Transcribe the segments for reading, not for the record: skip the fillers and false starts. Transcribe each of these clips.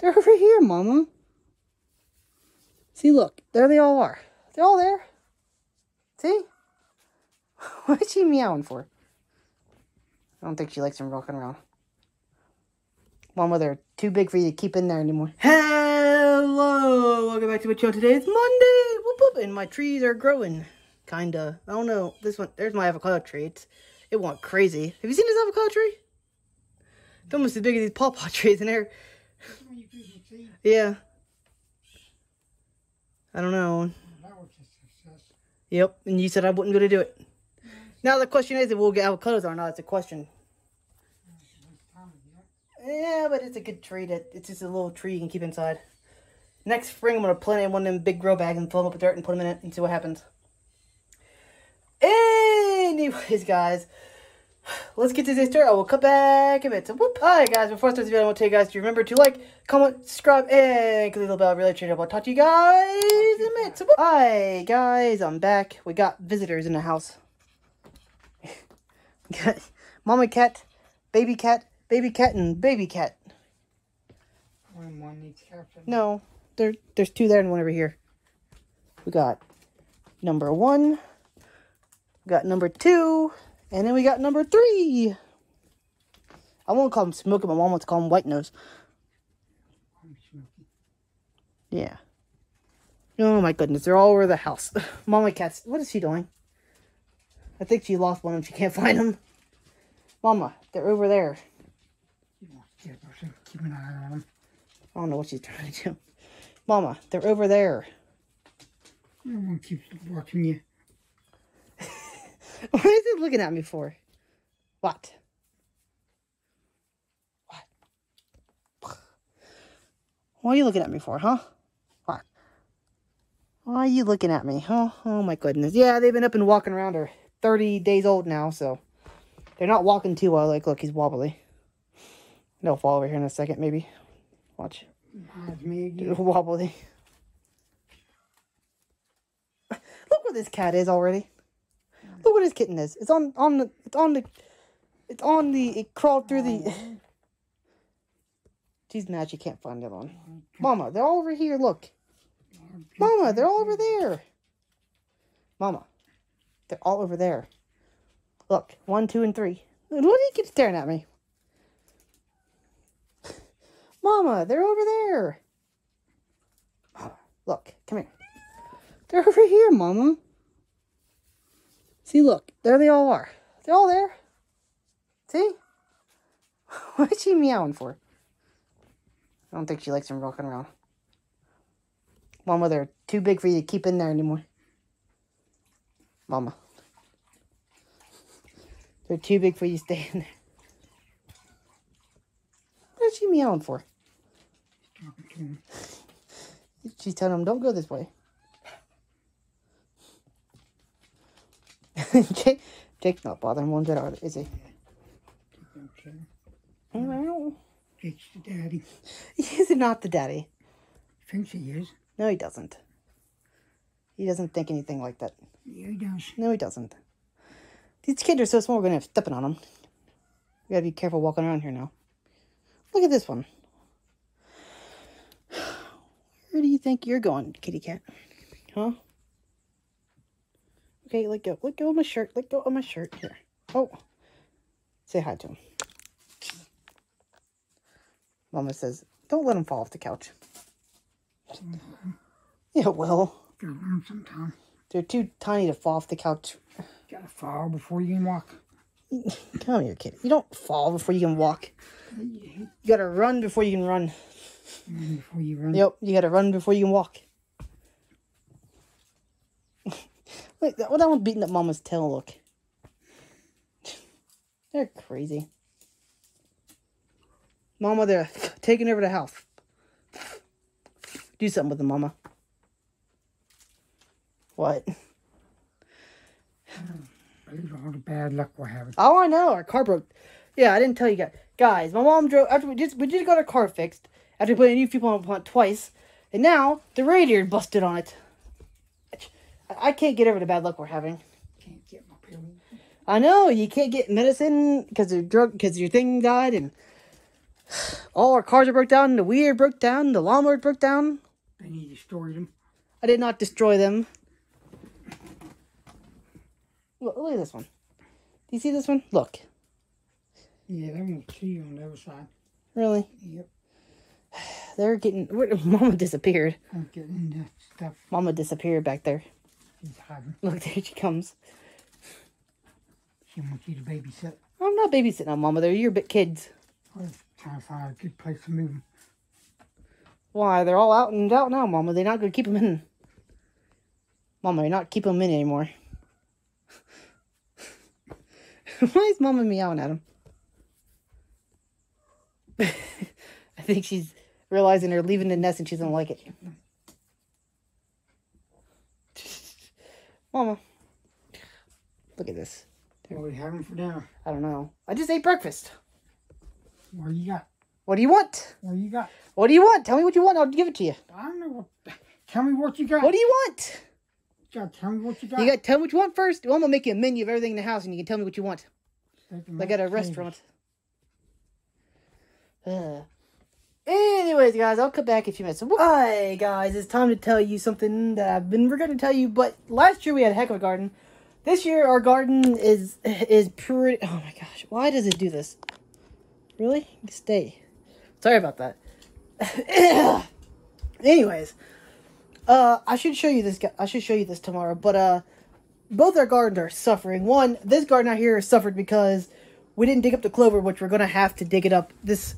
They're over here, Mama. See, look. There they all are. They're all there. See? What is she meowing for? I don't think she likes them walking around. Mama, they're too big for you to keep in there anymore. Hello! Welcome back to my channel. Today it's Monday! Whoop, whoop. And my trees are growing. Kinda. I don't know. This one, there's my avocado tree. It went crazy. Have you seen this avocado tree? It's almost as big as these pawpaw trees in there. Yeah. I don't know. That was a success. Yep, and you said I wasn't going to do it. Now the question is if we'll get avocados or not. It's a question. Yeah, but it's a good tree. It's just a little tree you can keep inside. Next spring, I'm going to plant it in one of them big grow bags and fill them up with dirt and put them in it and see what happens. Anyways, guys, let's get to this dirt. I will cut back a bit. So, whoop. Alright, guys, before I start this video, I want to tell you guys to remember to like, comment, subscribe, and click the little bell. Really change up. I'll talk to you guys in a minute. So, hi, guys, I'm back. We got visitors in the house. We got mama cat, and baby cat. One needs captain. No, there's two there and one over here. We got number 1, we got number 2, and then we got number 3. I won't call him Smokey. My mom wants to call him White Nose. Yeah. Oh my goodness, they're all over the house. Mama cat's, what is she doing? I think she lost one and she can't find them. Mama, they're over there. Keep an eye on them. I don't know what she's trying to do. Mama, they're over there. Everyone keeps watching you. What is it looking at me for? What? What? What are you looking at me for, huh? What? Why are you looking at me, huh? Oh my goodness. Yeah, they've been up and walking around. They're 30 days old now, so they're not walking too well. Like, look, he's wobbly. They'll fall over here in a second, maybe. Watch. Wobbly. Look what this cat is already. Look what his kitten is. It crawled through the. She's mad she can't find the other one. Mama, they're all over here. Look. Mama, they're all over there. Mama, they're all over there. Look, 1, 2, and 3. What do you keep staring at me? Mama, they're over there. Mama, look, come here. They're over here, Mama. See, look, there they all are. They're all there. See? What is she meowing for? I don't think she likes them walking around. Mama, they're too big for you to keep in there anymore. Mama. They're too big for you to stay in there. What is she meowing for? She's telling him, don't go this way. Jake's not bothering one bit, is he? Well, Jake's the daddy. He's not the daddy. He thinks he is. No, he doesn't. He doesn't think anything like that. Yeah, he does. No, he doesn't. These kids are so small, we're going to have stepping on them. We got to be careful walking around here now. Look at this one. Where do you think you're going, kitty cat? Huh? Okay, let go. Let go of my shirt. Let go of my shirt. Here. Oh. Say hi to him. Mama says, don't let him fall off the couch. Yeah, well. Gotta learn sometime. They're too tiny to fall off the couch. Gotta fall before you can walk. Come here, kid. You don't fall before you can walk. You gotta run before you can run. Before you run. Yep, you gotta run before you can walk. Look, that one's beating up Mama's tail, look. They're crazy. Mama, they're taking over the house. Do something with them, Mama. What? Look at all the bad luck we're having. Oh, I know. Our car broke. Yeah, I didn't tell you guys. Guys, my mom drove, after we just got our car fixed, after putting a new fuel pump on it twice, and now the radiator busted on it. I can't get over the bad luck we're having. Can't get my pill. I know, you can't get medicine because your thing died, and All our cars are broke down. The weed broke down. The lawnmower broke down. Then you destroyed them. I did not destroy them. Look at this one. Do you see this one? Look. Yeah, they won't see you on the other side. Really? Yep. They're getting... Mama disappeared. I'm getting that stuff. Mama disappeared back there. She's hiding. Look, there she comes. She wants you to babysit. I'm not babysitting on Mama. They're your bit kids. I was trying to find a good place to move them. Why? They're all out and out now, Mama. They're not going to keep them in. Mama, you're not keeping them in anymore. Why is Mama meowing at him? I think she's realizing they're leaving the nest and she doesn't like it. Mama. Look at this. What are we having for dinner? I don't know. I just ate breakfast. What you got? What do you want? What you got? What do you want? Tell me what you want. I'll give it to you. I don't know what. Tell me what you got. What do you want? You gotta tell me what you got. You got to tell me what you want first. I'm going to make you a menu of everything in the house and you can tell me what you want. Steak and Like at a mashed restaurant. Anyways, guys, I'll come back in a few minutes. Hi, guys. It's time to tell you something that I've been forgetting to tell you. But last year we had a heck of a garden. This year our garden is pretty... Oh, my gosh. Why does it do this? Really? Stay. Sorry about that. Anyways. I should show you this. I should show you this tomorrow. But, both our gardens are suffering. One, this garden out here suffered because we didn't dig up the clover, which we're going to have to dig it up this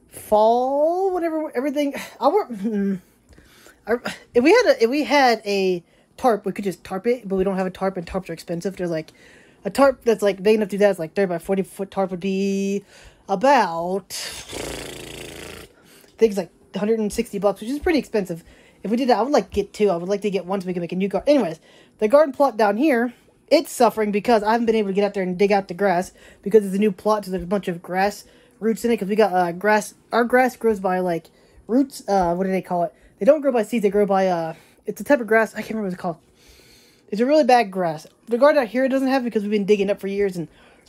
fall, whatever, everything. If we had a tarp, we could just tarp it, but we don't have a tarp, and tarps are expensive. There's like a tarp that's like big enough to do that. It's like 30 by 40 foot tarp would be about, I think it's like $160, which is pretty expensive. If we did that, I would like to get two. I would like to get one so we can make a new garden. Anyways, the garden plot down here, it's suffering because I haven't been able to get out there and dig out the grass because it's a new plot, so there's a bunch of grass roots in it because we got grass. Our grass grows by like roots. What do they call it? They don't grow by seeds. They grow by it's a type of grass. I can't remember what it's called. It's a really bad grass. The garden out here it doesn't have it because we've been digging it up for years, and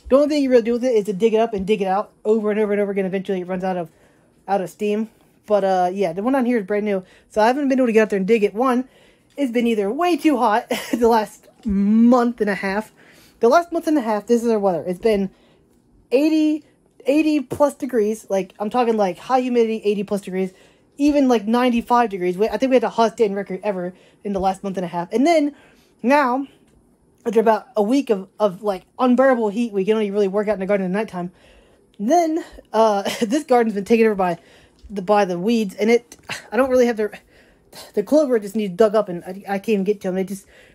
the only thing you really do with it is to dig it up and dig it out over and over and over again. Eventually, it runs out of steam. But, yeah, the one on here is brand new. So I haven't been able to get out there and dig it. One, it's been either way too hot the last month and a half. The last month and a half, this is our weather. It's been 80 plus degrees. Like, I'm talking like high humidity, 80 plus degrees. Even like 95 degrees. I think we had the hottest day in record ever in the last month and a half. And then, now, after about a week of like unbearable heat, we can only really work out in the garden at nighttime. Then, this garden's been taken over by the weeds, and I don't really have the clover just needs dug up, and I can't even get to them.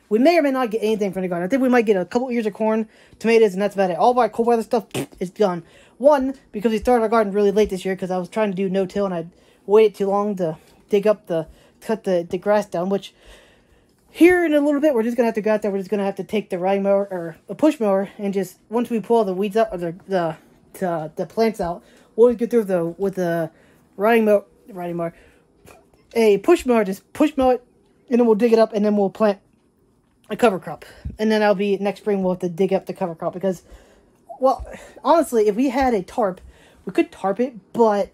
We may or may not get anything from the garden. I think we might get a couple ears of corn, tomatoes, and that's about it. All of our cold weather stuff is gone. One, because we started our garden really late this year, because I was trying to do no-till, and I waited too long to dig up cut the grass down, which here in a little bit, we're just going to have to go out there. We're just going to have to take the riding mower, or a push mower, and just, once we pull all the weeds out, or the plants out, we'll get through with the riding mower, a push mower, just push mow it, and then we'll dig it up, and then we'll plant a cover crop. And then that'll be next spring we'll have to dig up the cover crop because, well, honestly, if we had a tarp, we could tarp it, but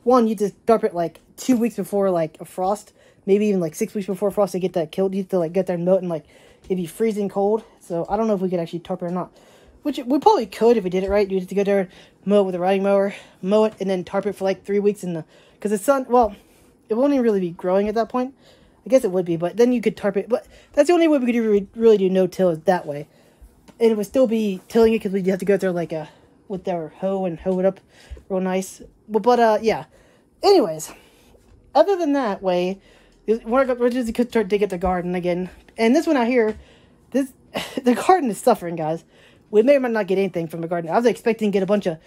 one, you just tarp it like 2 weeks before like a frost, maybe even like 6 weeks before frost to get that killed. You have to like get there and melt, and like it'd be freezing cold. So I don't know if we could actually tarp it or not. Which we probably could if we did it right. You have to go there, mow it with a riding mower, mow it, and then tarp it for like 3 weeks because the sun, well, it won't even really be growing at that point. I guess it would be, but then you could tarp it. But that's the only way we could really do no-till is that way. And it would still be tilling it because we'd have to go there like with our hoe and hoe it up real nice. But yeah. Anyways, other than that way, we're just going to start digging up the garden again. And this one out here, the garden is suffering, guys. We may or may not get anything from the garden. I was expecting to get a bunch of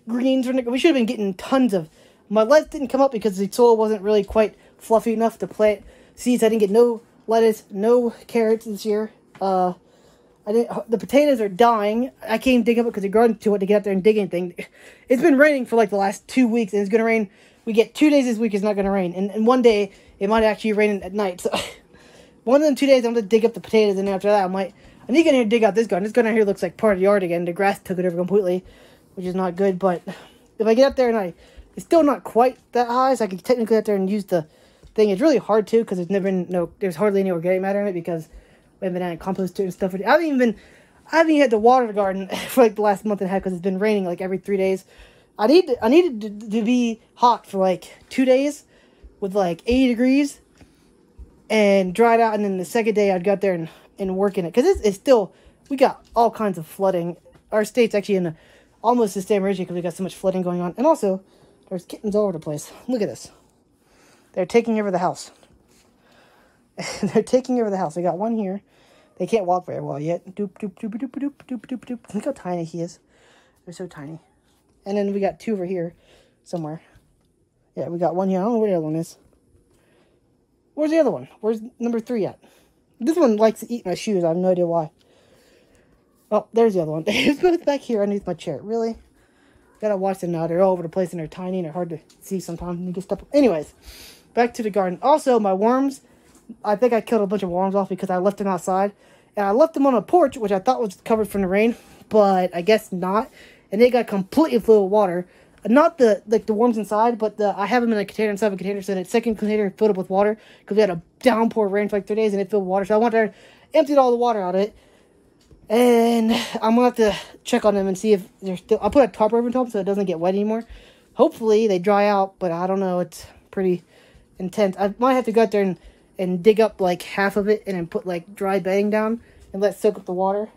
greens. We should have been getting tons of... My lettuce didn't come up because the soil wasn't really quite fluffy enough to plant seeds. I didn't get no lettuce, no carrots this year. The potatoes are dying. I can't even dig up it because the garden's too hot to get out there and dig anything. It's been raining for like the last 2 weeks, and it's going to rain. We get 2 days this week, it's not going to rain. And one day, it might actually rain at night. So one of them 2 days, I'm going to dig up the potatoes, and after that, I need to get in here and dig out this garden. This garden out here looks like part of the yard again. The grass took it over completely, which is not good. But if I get up there and I It's still not quite that high, so I can technically get there and use the thing. It's really hard to because there's hardly any organic matter in it because we haven't been adding compost to it and stuff. I haven't even had to water the garden for like the last month and a half because it's been raining like every 3 days. I needed to be hot for like 2 days with like 80 degrees and dry it out, and then the second day I'd go out there and work in it because it's still, we got all kinds of flooding. Our state's actually in almost the same region because we got so much flooding going on, and also there's kittens all over the place. Look at this. They're taking over the house. They're taking over the house. I got one here. They can't walk very well yet. Doop, doop, doop, doop, doop, doop, doop, doop. Look how tiny he is. They're so tiny. And then we got two over here somewhere. Yeah, we got one here. I don't know where the other one is. Where's the other one? Where's number 3 at? This one likes to eat my shoes. I have no idea why. Oh, there's the other one. It's both back here underneath my chair. Really? Gotta watch them now. They're all over the place and they're tiny and they're hard to see sometimes. And you get stuff. Anyways, back to the garden. Also, my worms. I think I killed a bunch of worms off because I left them outside. And I left them on a porch, which I thought was covered from the rain. But I guess not. And they got completely full of water. Not the worms inside, but I have them in a container inside of a container. So that second container filled up with water because we had a downpour of rain for like 3 days and it filled with water. So I went there and emptied all the water out of it. And I'm going to have to check on them and see if they're still... I'll put a tarp over top so it doesn't get wet anymore. Hopefully they dry out, but I don't know. It's pretty intense. I might have to go out there and dig up like half of it and then put like dry bedding down and let it soak up the water.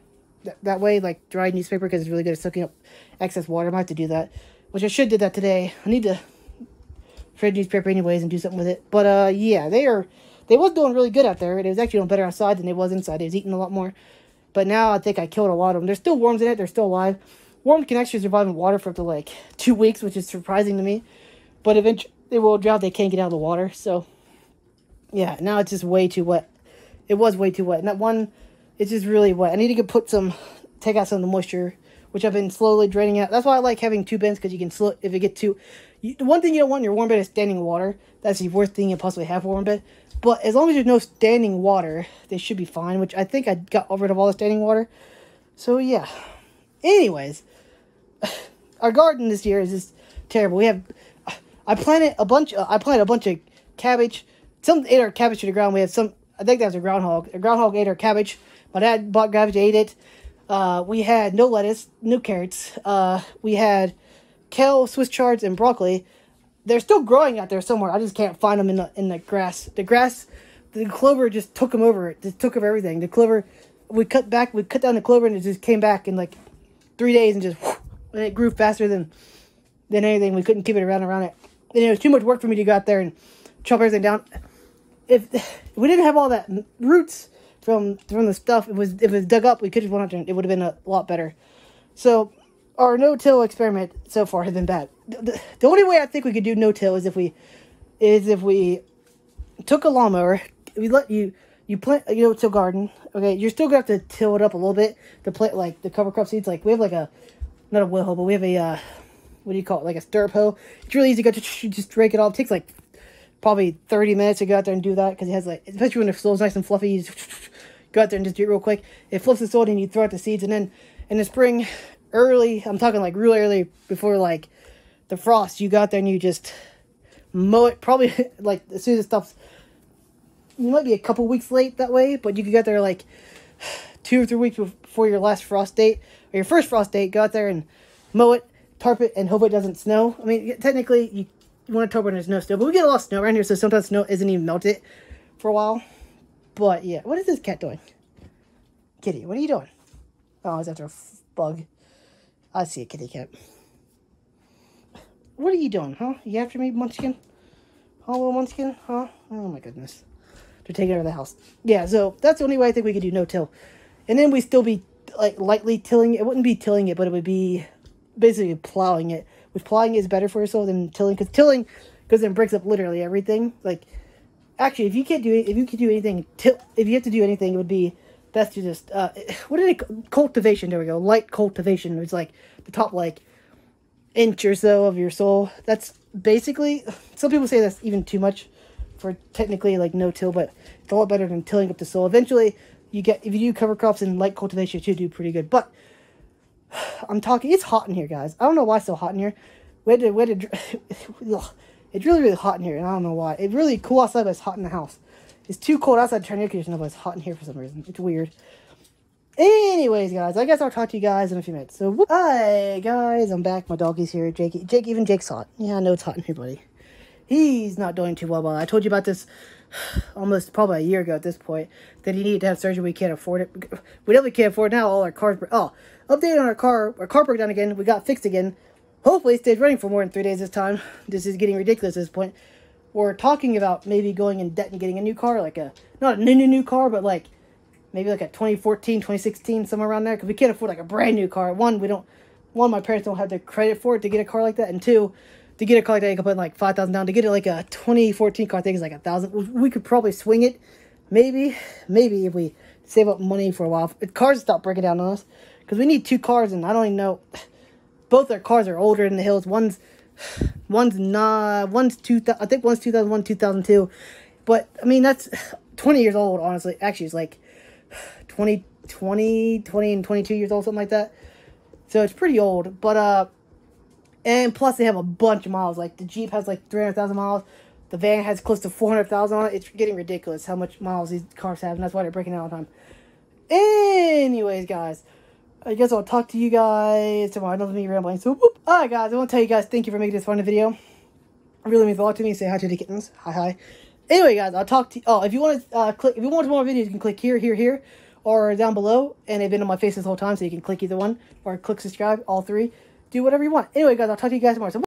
That way, like dried newspaper, because it's really good at soaking up excess water. I might have to do that, which I should do that today. I need to shred newspaper anyways and do something with it. But yeah, they was doing really good out there. It was actually doing better outside than they was inside. They was eating a lot more. But now I think I killed a lot of them. There's still worms in it. They're still alive. Worms can actually survive in water for up to like 2 weeks, which is surprising to me. But eventually they will dry out. They can't get out of the water. So yeah, now it's just way too wet. It was way too wet. And that one, it's just really wet. I need to take out some of the moisture, which I've been slowly draining out. That's why I like having 2 bins, because you can if it get too... the one thing you don't want in your warm bed is standing water. That's the worst thing you possibly have for a warm bed. But as long as there's no standing water, they should be fine, which I think I got rid of all the standing water. So yeah. Anyways, our garden this year is just terrible. I planted a bunch of cabbage. Some ate our cabbage to the ground. We had some... I think that was a groundhog. A groundhog ate our cabbage. My dad bought cabbage, ate it. We had no lettuce, no carrots. We had kale, Swiss chards, and broccoli. They're still growing out there somewhere. I just can't find them in the grass. The clover just took them over. It just took over everything. The clover, we cut down the clover, and it just came back in like 3 days, and and it grew faster than anything. We couldn't keep it around it. And it was too much work for me to go out there and chop everything down. If we didn't have all that roots from the stuff, if it was dug up, we could have went out there and it would have been a lot better. So our no-till experiment so far has been bad. The only way I think we could do no-till is if we took a lawnmower, we let you plant a no-till garden. Okay, you're still gonna have to till it up a little bit to plant like the cover crop seeds. Like we have like not a wheel hoe, but we have a what do you call it? Like a stirrup hoe. It's really easy to go just rake it all. It takes like probably 30 minutes to go out there and do that, because it has like, especially when the soil's nice and fluffy, you just go out there and just do it real quick. It flips the soil and you throw out the seeds, and then in the spring, early, I'm talking like real early before like the frost, you go out there and you just mow it. Probably like as soon as it stops, you might be a couple weeks late that way, but you could get there like 2 or 3 weeks before your last frost date or your first frost date. Go out there and mow it, tarp it, and hope it doesn't snow. I mean, technically you want to tarp when there's no snow, but we get a lot of snow around here, so sometimes snow isn't even melted for a while. But yeah, what is this cat doing? Kitty, what are you doing? Oh, it's after a bug. I see a kitty cat. What are you doing, huh? You after me, Munchkin? Huh, little Munchkin? Huh? Oh my goodness. They're taking over the house. Yeah, so that's the only way I think we could do no-till. And then we still be like lightly tilling it. It wouldn't be tilling it, but it would be basically plowing it. Which plowing is better for your soil than tilling, because then breaks up literally everything. Like, actually, if you could do anything, if you have to do anything, it would be best to just what did it cultivation? There we go, light cultivation. It's like the top like inch or so of your soil. That's basically, some people say that's even too much for technically like no till, but it's a lot better than tilling up the soil. Eventually, if you do cover crops and light cultivation, you should do pretty good. But I'm talking, it's hot in here, guys. I don't know why it's so hot in here. It's really, really hot in here, and I don't know why. It's really cool outside, but it's hot in the house. It's too cold outside to turn air conditioner, but it's hot in here for some reason. It's weird. Anyways, guys, I guess I'll talk to you guys in a few minutes. So, hi, guys, I'm back. My doggy's here. Even Jake's hot. Yeah, I know it's hot in here, buddy. He's not doing too well. I told you about this almost probably a year ago at this point, that he needed to have surgery. We can't afford it. We definitely can't afford it now. All our cars... Oh, update on our car. Our car broke down again. We got fixed again. Hopefully it stays running for more than 3 days this time. This is getting ridiculous at this point. We're talking about maybe going in debt and getting a new car. Like not a new car, but like... Maybe like a 2014, 2016, somewhere around there. Because we can't afford like a brand new car. One, my parents don't have the credit for it to get a car like that. And two, to get a car like that, you can put like $5,000 down. To get it like a 2014 car, I think is like $1,000. We could probably swing it. Maybe if we save up money for a while. If cars stop breaking down on us. Because we need 2 cars, and I don't even know. Both our cars are older in the hills. One's 2000, I think one's 2001, 2002. But, I mean, that's 20 years old, honestly. Actually, it's like 20 and 22 years old, something like that. So it's pretty old, but and plus they have a bunch of miles. Like the Jeep has like 300,000 miles, the van has close to 400,000 on it. It's getting ridiculous how much miles these cars have, and that's why they're breaking down all the time. Anyways, guys, I guess I'll talk to you guys tomorrow. I know it's me rambling. So, alright, guys, I want to tell you guys thank you for making this fun video. It really means a lot to me. Say hi to the kittens. Hi. Anyway, guys, I'll talk to you. Oh, if you want to if you want more videos, you can click here, or down below. And they've been on my face this whole time, so you can click either one or click subscribe. All 3. Do whatever you want. Anyway, guys, I'll talk to you guys tomorrow. So